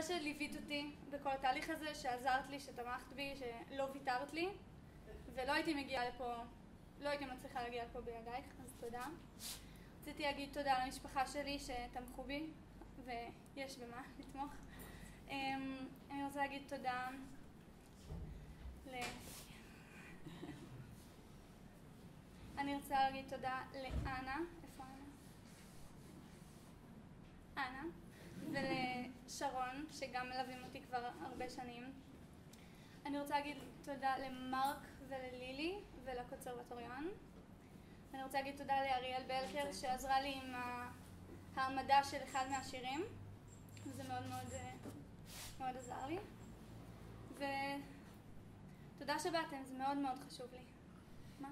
תודה שליווית אותי בכל התהליך הזה, שעזרת לי, שתמכת בי, שלא ויתרת לי, ולא הייתי מגיעה לפה, לא הייתי מצליחה להגיע לפה בידייך, אז תודה. רציתי להגיד תודה למשפחה שלי שתמכו בי, ויש במה לתמוך. אני רוצה להגיד תודה אני רוצה להגיד תודה לאנה, איפה אנה? ולשרון, שגם מלווים אותי כבר הרבה שנים. אני רוצה להגיד תודה למרק וללילי ולקונסרבטוריון. אני רוצה להגיד תודה לאריאל בלקר שעזרה לי עם העמדה של אחד מהשירים. זה מאוד מאוד מאוד עזר לי. ותודה שבאתם, זה מאוד מאוד חשוב לי. מה?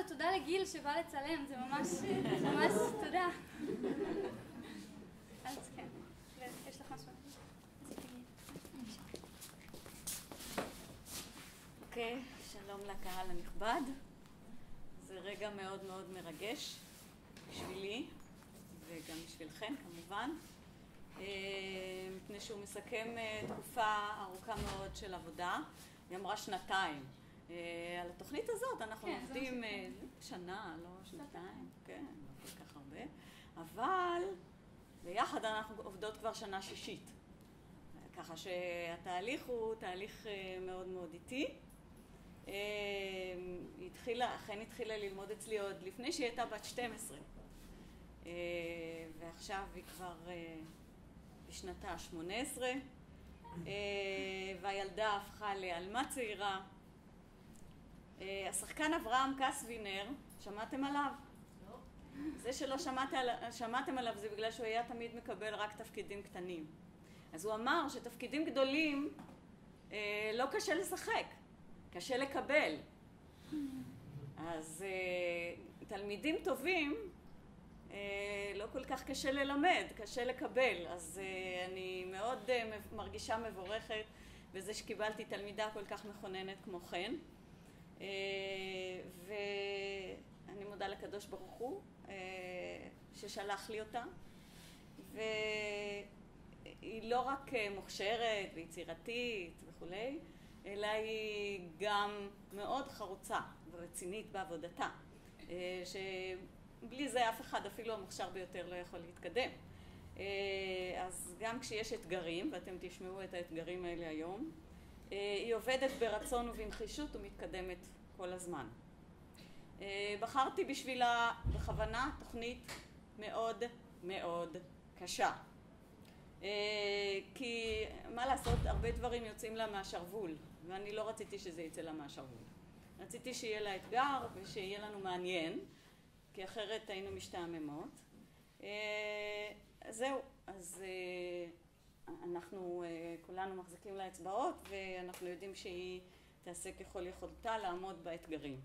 ותודה לגיל שבא לצלם, זה ממש תודה. אז כן, ויש לך משהו. אוקיי, שלום לקהל הנכבד. זה רגע מאוד מאוד מרגש בשבילי וגם בשבילכם כמובן, מפני שהוא מסכם תקופה ארוכה מאוד של עבודה. היא אמרה שנתיים. על התוכנית הזאת אנחנו עובדים שנה, לא שנתיים, כן, לא כל כך הרבה, אבל ביחד אנחנו עובדות כבר שנה שישית, ככה שהתהליך הוא תהליך מאוד מאוד איטי. אכן התחילה ללמוד אצלי עוד לפני שהיא הייתה בת 12, ועכשיו היא כבר בשנתה 18, והילדה הפכה לאלמה צעירה. השחקן אברהם קסווינר, שמעתם עליו? לא. זה שלא שמעתם עליו זה בגלל שהוא היה תמיד מקבל רק תפקידים קטנים. אז הוא אמר שתפקידים גדולים לא קשה לשחק, קשה לקבל. אז תלמידים טובים לא כל כך קשה ללמד, קשה לקבל. אז אני מאוד מרגישה מבורכת בזה שקיבלתי תלמידה כל כך מכוננת כמו כן. ואני מודה לקדוש ברוך הוא ששלח לי אותה, והיא לא רק מוכשרת ויצירתית וכולי, אלא היא גם מאוד חרוצה ורצינית בעבודתה, שבלי זה אף אחד, אפילו המוכשר ביותר, לא יכול להתקדם. אז גם כשיש אתגרים, ואתם תשמעו את האתגרים האלה היום, היא עובדת ברצון ובנחישות ומתקדמת כל הזמן. בחרתי בשבילה בכוונה תוכנית מאוד מאוד קשה. כי מה לעשות, הרבה דברים יוצאים לה מהשרוול, ואני לא רציתי שזה יצא לה מהשרוול. רציתי שיהיה לה אתגר ושיהיה לנו מעניין, כי אחרת היינו משתעממות. זהו, אז אנחנו כולנו מחזיקים לה אצבעות, ואנחנו יודעים שהיא תעשה ככל יכולתה לעמוד באתגרים.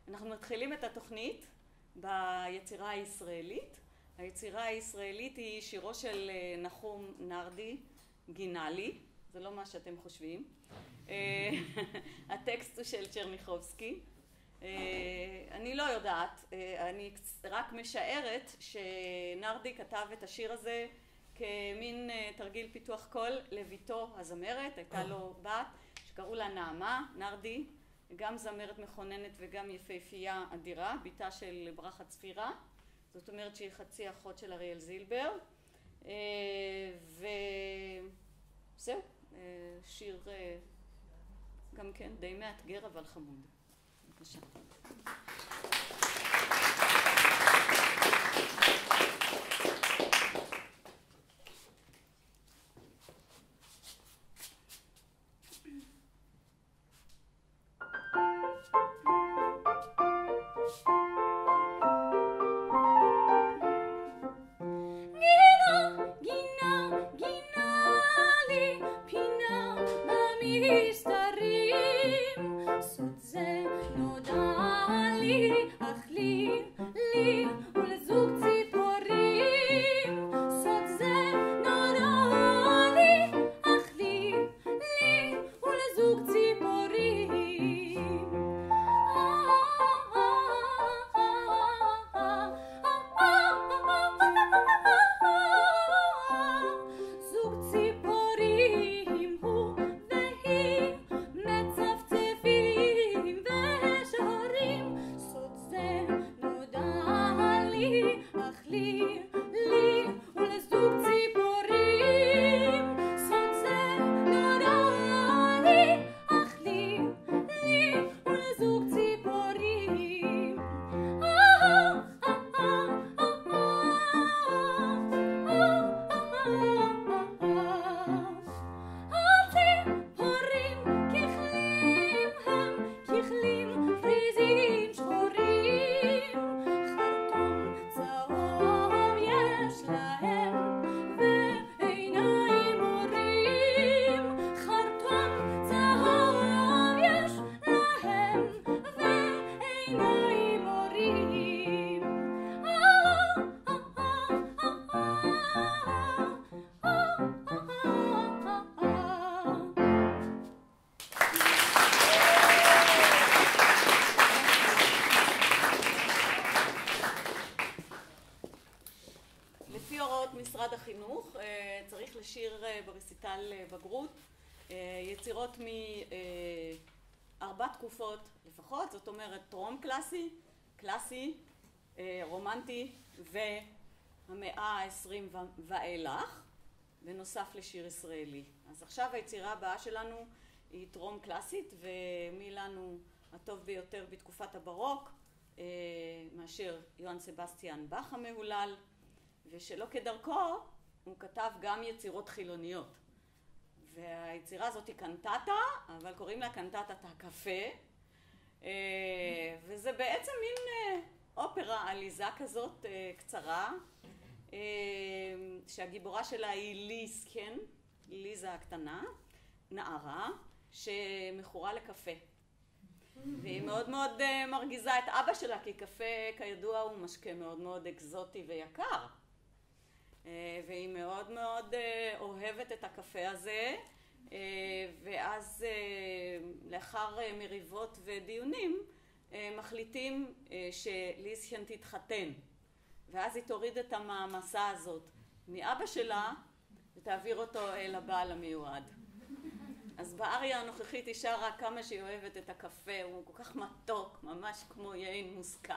אנחנו מתחילים את התוכנית ביצירה הישראלית. היצירה הישראלית היא שירו של נחום נרדי, גינלי, זה לא מה שאתם חושבים. הטקסט הוא של צ'רניחובסקי. אני לא יודעת, אני רק משערת שנרדי כתב את השיר הזה כמין תרגיל פיתוח קול לביתו הזמרת. הייתה לו בת שקראו לה נעמה. נרדי גם זמרת מכוננת וגם יפהפייה אדירה, ביתה של ברכה צפירה, זאת אומרת שהיא חצי אחות של אריאל זילבר. וזהו, שיר גם כן די מאתגר אבל חמוד. בבקשה. נודע לי חינוך צריך לשיר ברסיטל בגרות יצירות מארבע תקופות לפחות, זאת אומרת טרום קלאסי, קלאסי, רומנטי והמאה ה-20 ואילך, בנוסף לשיר ישראלי. אז עכשיו היצירה הבאה שלנו היא טרום קלאסית, ומי לנו הטוב ביותר בתקופת הברוק מאשר יוהאן סבסטיאן באך המהולל, ושלא כדרכו הוא כתב גם יצירות חילוניות. והיצירה הזאת היא קנטטה, אבל קוראים לה קנטטת הקפה, וזה בעצם מין אופרה עליזה כזאת קצרה, שהגיבורה שלה היא ליז, כן? ליזה הקטנה, נערה, שמכורה לקפה. והיא מאוד מאוד מרגיזה את אבא שלה, כי קפה כידוע הוא משקה מאוד מאוד אקזוטי ויקר. והיא מאוד מאוד אוהבת את הקפה הזה, ואז לאחר מריבות ודיונים מחליטים שליזכן תתחתן, ואז היא תוריד את המעמסה הזאת מאבא שלה ותעביר אותו אל הבעל המיועד. אז באריה הנוכחית היא שרה כמה שהיא אוהבת את הקפה, הוא כל כך מתוק, ממש כמו יין מוסקת.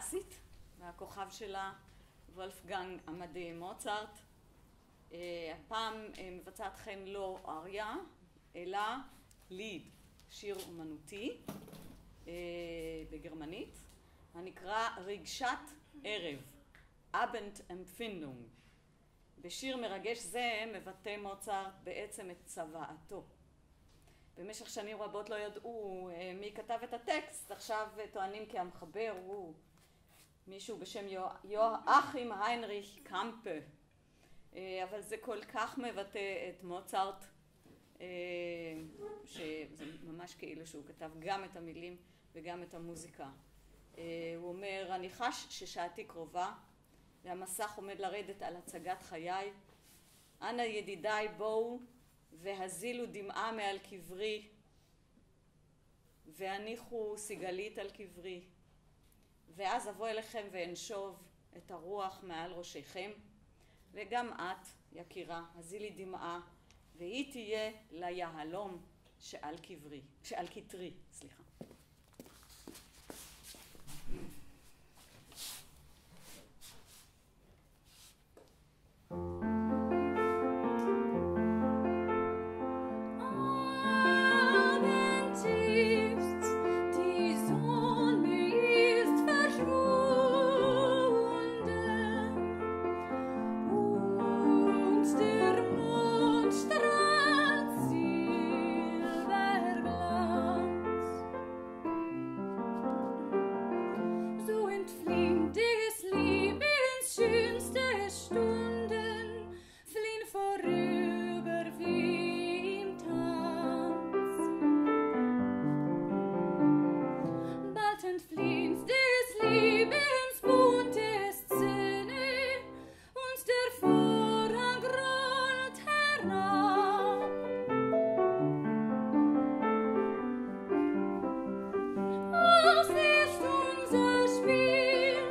קלאסית, והכוכב שלה וולפגנג עמדי מוצרט. הפעם מבצעת חן לא אריה, אלא ליד, שיר אומנותי בגרמנית, הנקרא רגשת ערב, Abendempfindung. בשיר מרגש זה מבטא מוצרט בעצם את צוואתו. במשך שנים רבות לא ידעו מי כתב את הטקסט, עכשיו טוענים כי המחבר הוא מישהו בשם יואכים היינריך קמפה, אבל זה כל כך מבטא את מוצרט שזה ממש כאילו שהוא כתב גם את המילים וגם את המוזיקה. הוא אומר, אני חש ששעתי קרובה והמסך עומד לרדת על הצגת חיי. אנא ידידיי בואו והזילו דמעה מעל קברי והניחו סיגלית על קברי, ואז אבוא אליכם ואנשוב את הרוח מעל ראשיכם, וגם את יקירה הזילי דמעה והיא תהיה ליהלום שעל כתרי, סליחה. Unser Spiel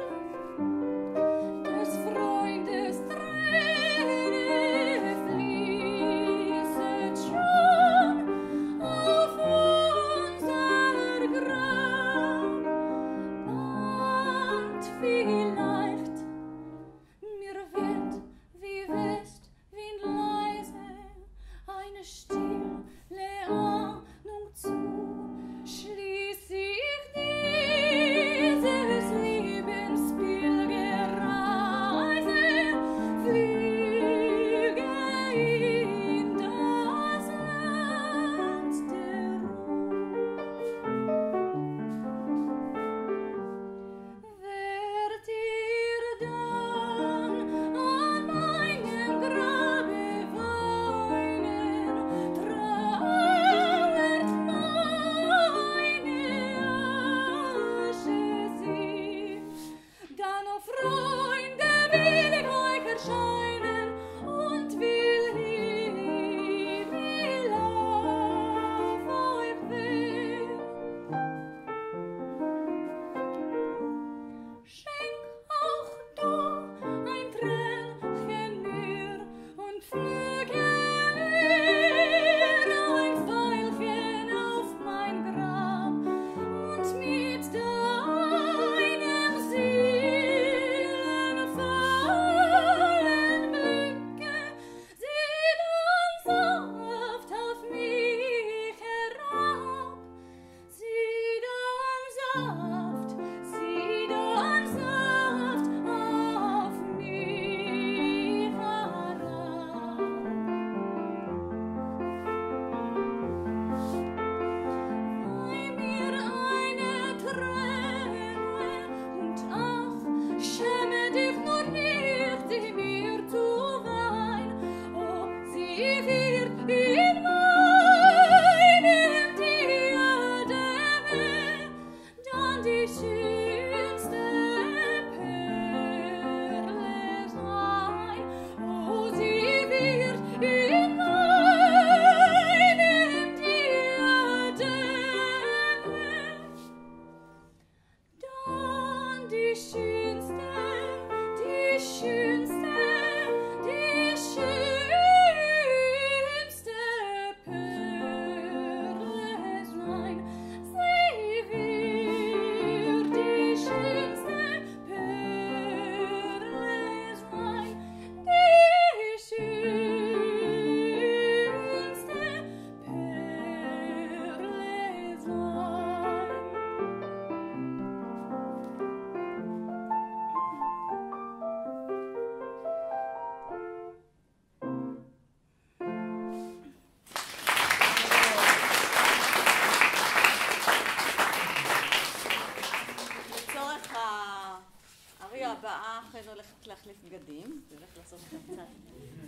הבאה אחרי זה הולכת להחליף בגדים, זה הולך לעשות קצת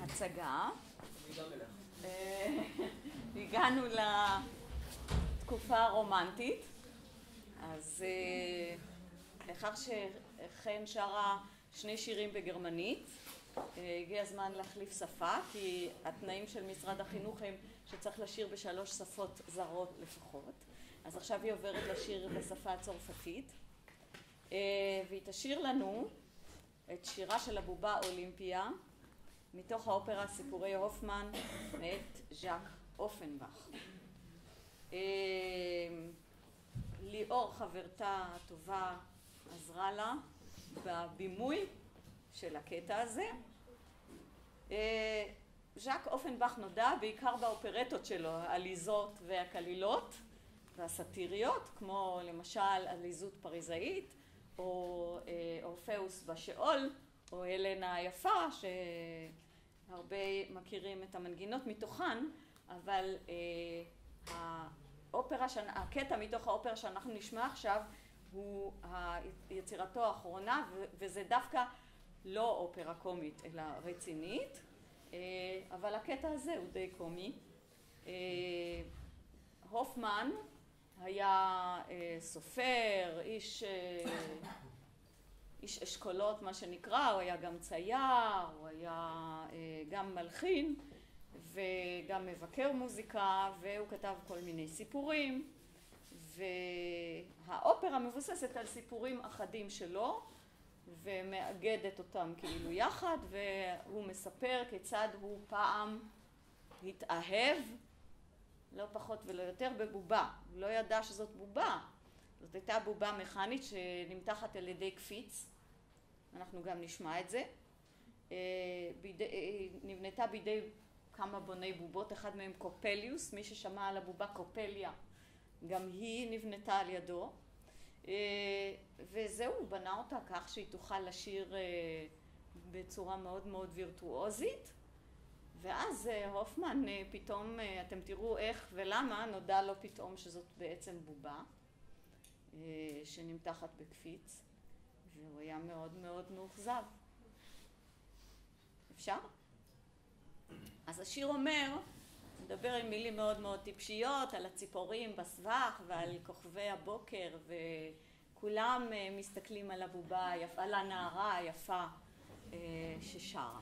הצגה. הגענו לתקופה הרומנטית, אז לאחר שחן שרה שני שירים בגרמנית, הגיע הזמן להחליף שפה, כי התנאים של משרד החינוך הם שצריך לשיר בשלוש שפות זרות לפחות. אז עכשיו היא עוברת לשיר בשפה הצרפתית, והיא תשיר לנו את שירה של הבובה אולימפיה, מתוך האופרה סיפורי הופמן מאת ז'אק אופנבך. ליאור חברתה הטובה עזרה לה בבימוי של הקטע הזה. ז'אק אופנבך נודע בעיקר באופרטות שלו, העליזות והקלילות והסאטיריות, כמו למשל עליזות פריזאית, או אורפאוס בשאול, או הלנה היפה, שהרבה מכירים את המנגינות מתוכן, אבל הקטע מתוך האופרה שאנחנו נשמע עכשיו הוא יצירתו האחרונה, וזה דווקא לא אופרה קומית אלא רצינית, אבל הקטע הזה הוא די קומי. הופמן היה סופר, איש אשכולות מה שנקרא, הוא היה גם צייר, הוא היה גם מלחין וגם מבקר מוזיקה, והוא כתב כל מיני סיפורים, והאופרה מבוססת על סיפורים אחדים שלו ומאגדת אותם כאילו יחד, והוא מספר כיצד הוא פעם התאהב לא פחות ולא יותר בבובה. הוא לא ידע שזאת בובה, זאת הייתה בובה מכנית שנמתחת על ידי קפיץ, אנחנו גם נשמע את זה. נבנתה בידי כמה בוני בובות, אחד מהם קופליוס, מי ששמע על הבובה קופליה גם היא נבנתה על ידו, וזהו, הוא בנה אותה כך שהיא תוכל לשיר בצורה מאוד מאוד וירטואוזית. ואז הופמן פתאום, אתם תראו איך ולמה, נודע לו פתאום שזאת בעצם בובה שנמתחת בקפיץ, והוא היה מאוד מאוד מאוכזב. אפשר? אז השיר אומר, מדבר עם מילים מאוד מאוד טיפשיות על הציפורים בסבך ועל כוכבי הבוקר, וכולם מסתכלים על הבובה, על הנערה היפה ששרה.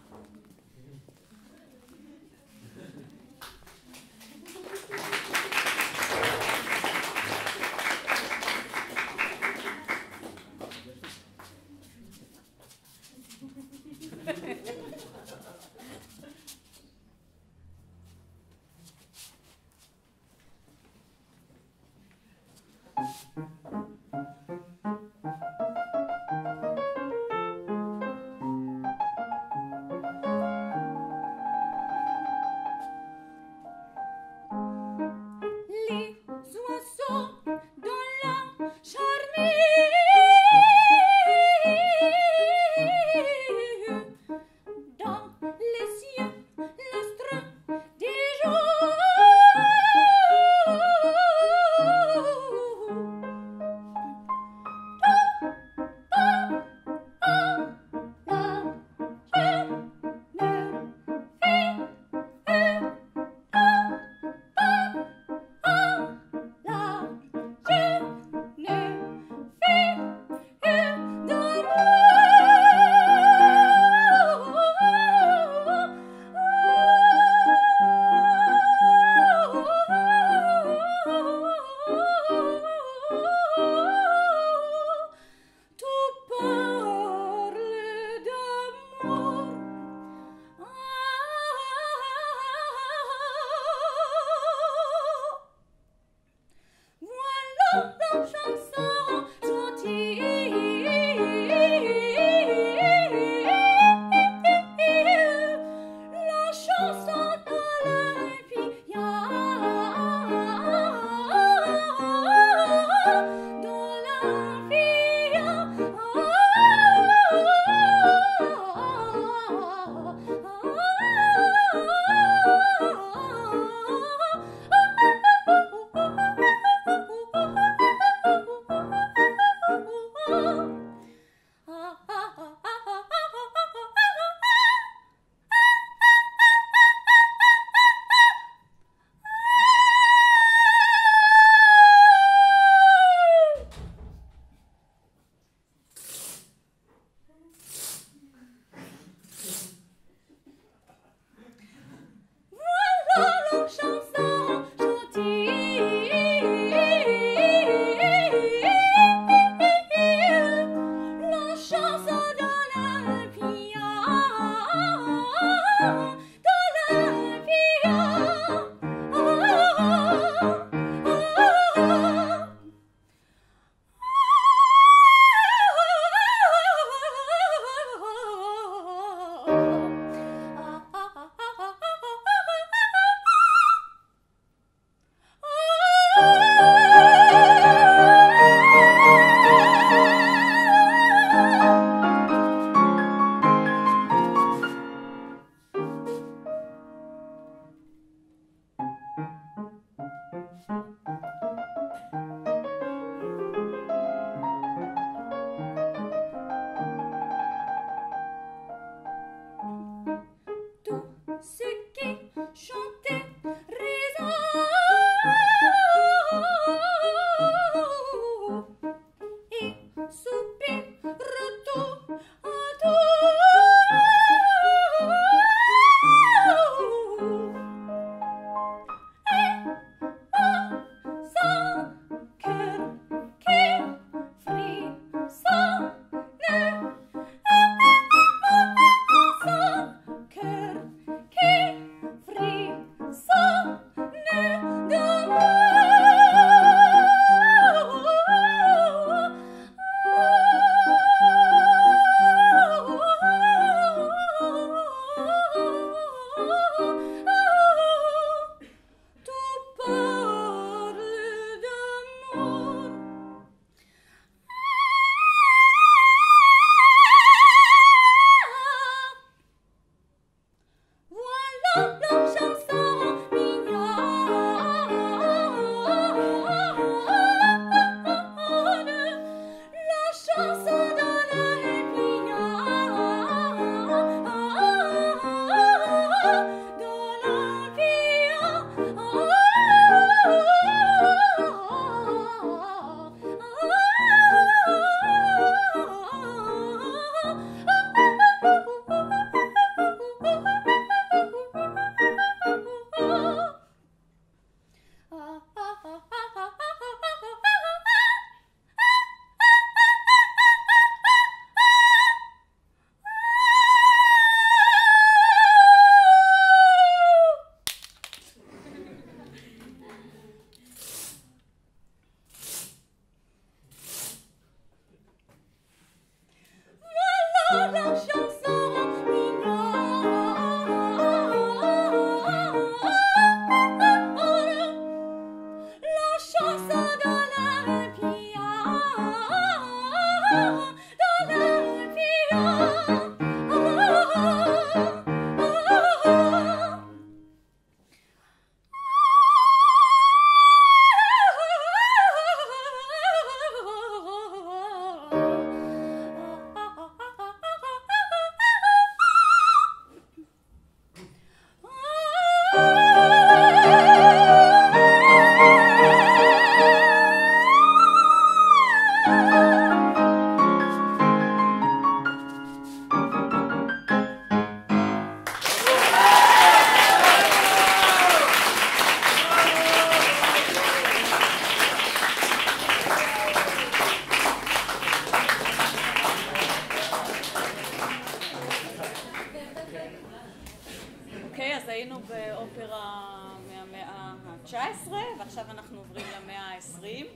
היינו באופרה מהמאה ה-19 ועכשיו אנחנו עוברים למאה ה-20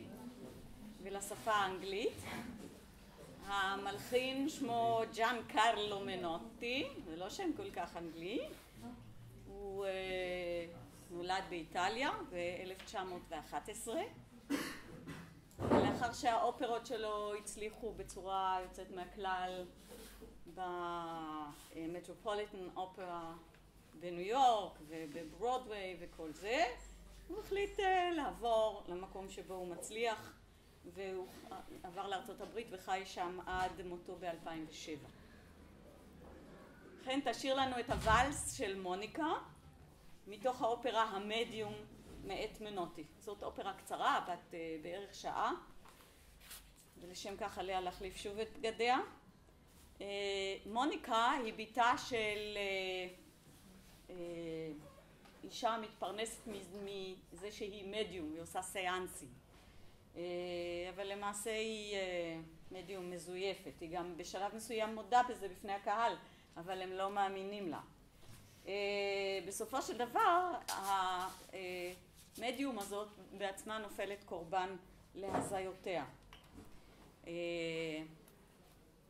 ולשפה האנגלית. המלחין שמו ג'אן קרלו מנוטי, זה לא שם כל כך אנגלי, הוא נולד באיטליה ב-1911 לאחר שהאופרות שלו הצליחו בצורה יוצאת מהכלל במטרופוליטן אופרה בניו יורק ובברודווי וכל זה, הוא החליט לעבור למקום שבו הוא מצליח והוא עבר לארצות הברית וחי שם עד מותו ב-2007. לכן תשאיר לנו את הוואלס של מוניקה מתוך האופרה המדיום מאת מנוטי. זאת אופרה קצרה, בת בערך שעה, ולשם כך עליה להחליף שוב את בגדיה. מוניקה היא ביתה של אישה מתפרנסת מזה שהיא מדיום, היא עושה סיאנסים, אבל למעשה היא מדיום מזויפת. היא גם בשלב מסוים מודה בזה בפני הקהל, אבל הם לא מאמינים לה. בסופו של דבר המדיום הזאת בעצמה נופלת קורבן להזיותיה.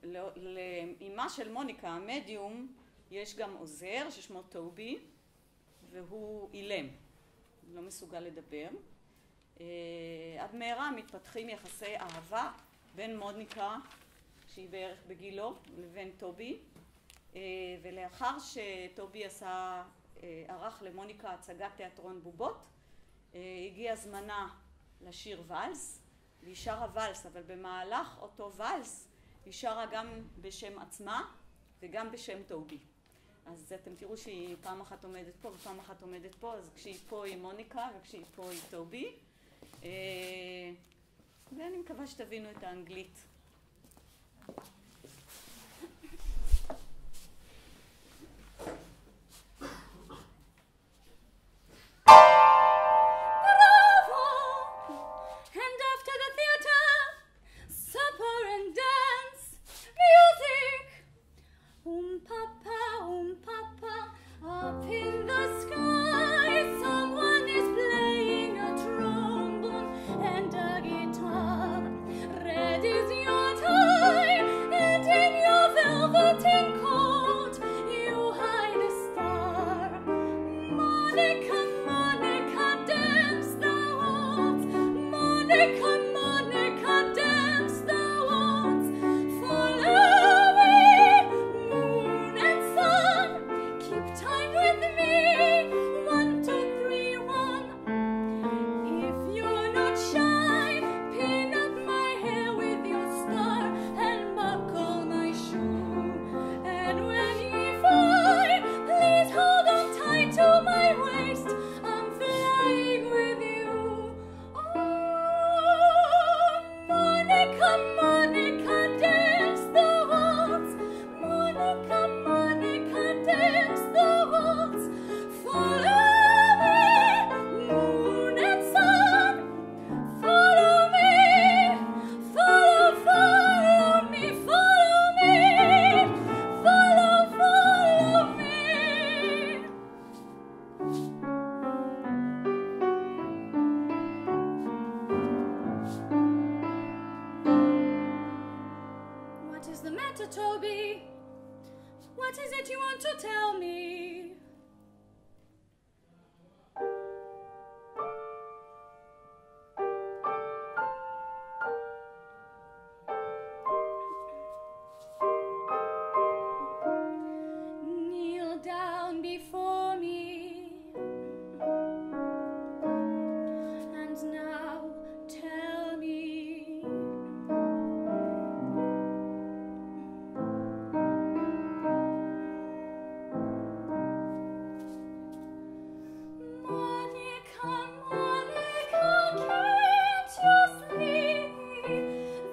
לאמה של מוניקה המדיום יש גם עוזר ששמו טובי והוא אילם, לא מסוגל לדבר. עד מהרה מתפתחים יחסי אהבה בין מוניקה שהיא בערך בגילו לבין טובי, ולאחר שטובי ערך למוניקה הצגת תיאטרון בובות, הגיע זמנה לשיר ואלס, והיא שרה ואלס, אבל במהלך אותו ואלס היא שרה גם בשם עצמה וגם בשם טובי. אז אתם תראו שהיא פעם אחת עומדת פה ופעם אחת עומדת פה, אז כשהיא פה היא מוניקה וכשהיא פה היא טובי. ואני מקווה שתבינו את האנגלית. Toby, What is it you want to tell me? Kneel down before me, and now tell me. Monica, Monica, can't you see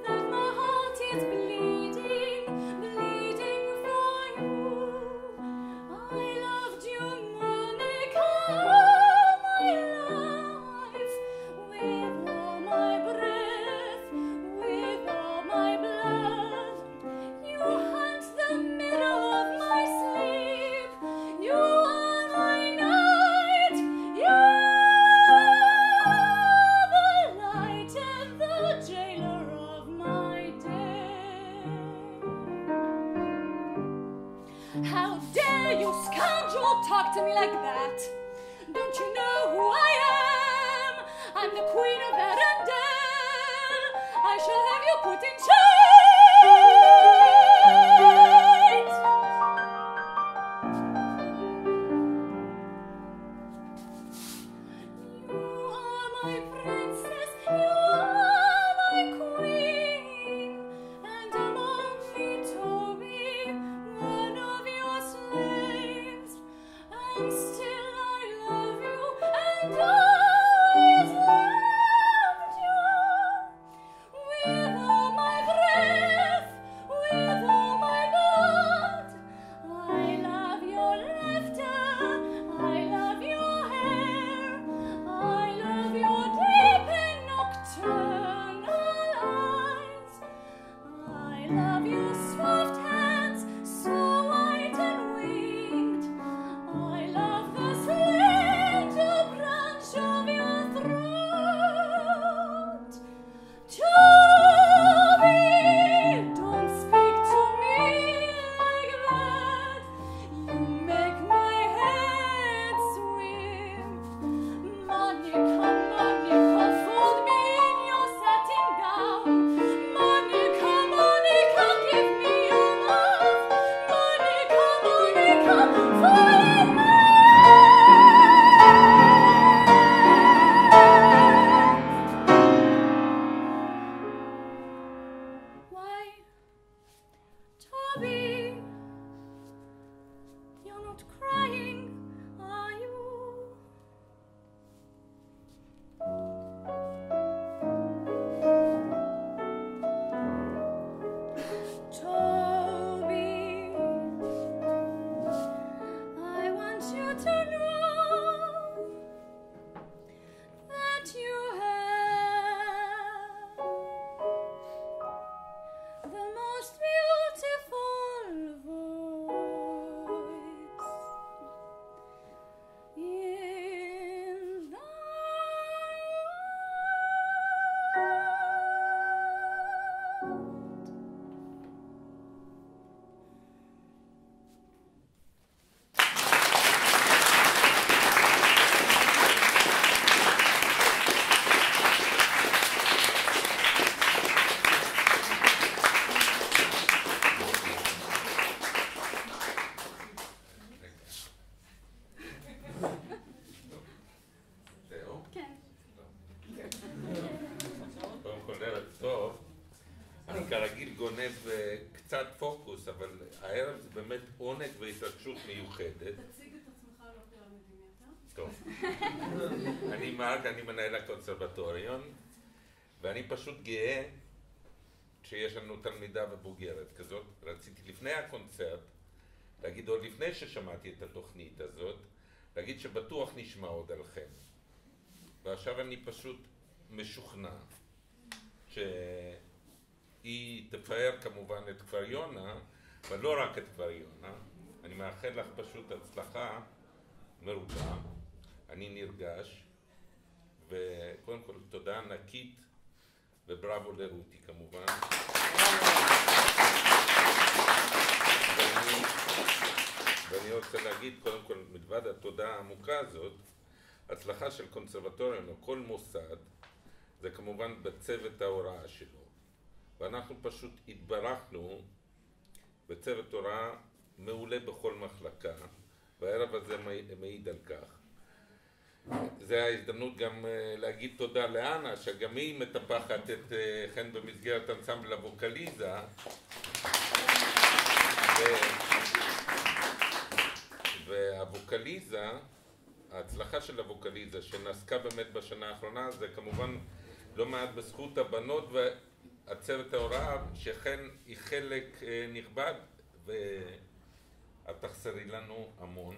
that my heart is bleeding, bleeding for you? I loved you, Monica, all my life, with all my breath, with all my blood. You haunt the middle of my sleep. You are my night. You are the light and the jailer of my day. How dare you, scoundrel, talk to me like that? Don't you know who I am? I'm the queen of Arendelle. I shall have you put in chains. You are my princess, you are my queen, and I'm only Toby, one of your slaves, and still I love you and always loved you. With all my breath, with all my blood, I love your laughter, I love your hair, I love your deep and nocturnal eyes, I love your soft hands, so white and winged, I love the slender branch of your throat. Toby, don't speak to me like that. You make my head swim. Monica, Monica, fold me in your satin gown. Monica, Monica, give me your love. Monica, Monica, fall in love. Why, Toby, you're not crying, are you? Toby, I want you to know that you have the most beautiful voice in the world. זהו? כן. קודם כל ערב טוב. אני כרגיל גונב קצת פוקוס, אבל הערב זה באמת עונג והתרגשות מיוחדת. תציג את עצמך על הפירמידים, טוב. אני מרק, אני מנהל הקונסרבטוריון, ואני פשוט גאה שיש לנו תלמידה ובוגרת כזאת. רציתי לפני הקונצרט להגיד, עוד לפני ששמעתי את התוכנית הזאת, להגיד שבטוח נשמע עוד עליכם. ועכשיו אני פשוט משוכנע שהיא תפאר כמובן את כפר יונה, אבל לא רק את כפר יונה. אני מאחל לך פשוט הצלחה מרובה. אני נרגש, וקודם כל תודה ענקית ובראבו לרותי כמובן. ואני מלבד התודעה העמוקה הזאת, הצלחה של קונסרבטוריון או כל מוסד, זה כמובן בצוות ההוראה שלו. ואנחנו פשוט התברכנו בצוות הוראה מעולה בכל מחלקה, והערב הזה מעיד על כך. זה ההזדמנות גם להגיד תודה לאנה, שגם היא מטפחת את חן במסגרת אנסמבל הווקליזה. והווקליזה, ההצלחה של הווקליזה שנסקה באמת בשנה האחרונה, זה כמובן לא מעט בזכות הבנות והצוות ההוראה, שחן היא חלק נכבד, ואת תחסרי לנו המון.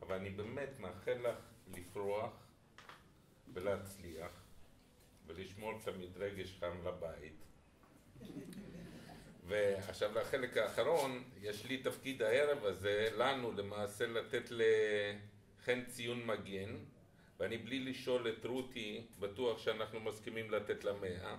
אבל אני באמת מאחל לך לפרוח ולהצליח ולשמור תמיד רגש חם לבית. ועכשיו לחלק האחרון, יש לי תפקיד הערב הזה, לנו למעשה לתת לחן ציון מגן, ואני בלי לשאול את רותי, בטוח שאנחנו מסכימים לתת לה 100.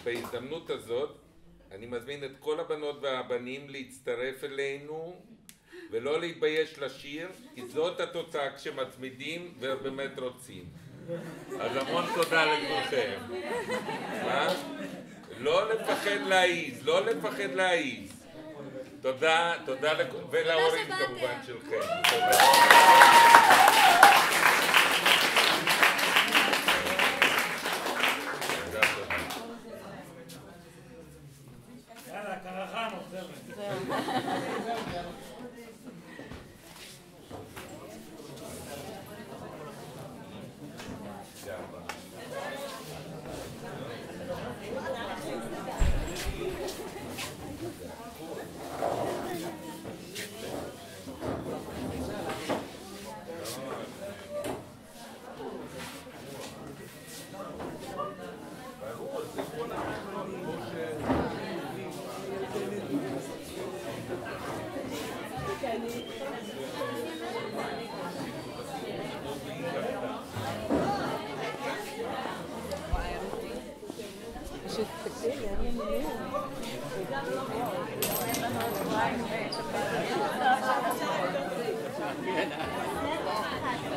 בהזדמנות הזאת אני מזמין את כל הבנות והבנים להצטרף אלינו ולא להתבייש לשיר, כי זאת התוצאה כשמצמידים ובאמת רוצים. אז המון תודה לכולכם. לא לפחד להעיז, לא לפחד להעיז. תודה, תודה ולהורים כמובן שלכם. תודה.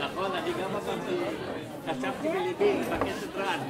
נכון, אני גם חשבתי בליבי, בכסף רן.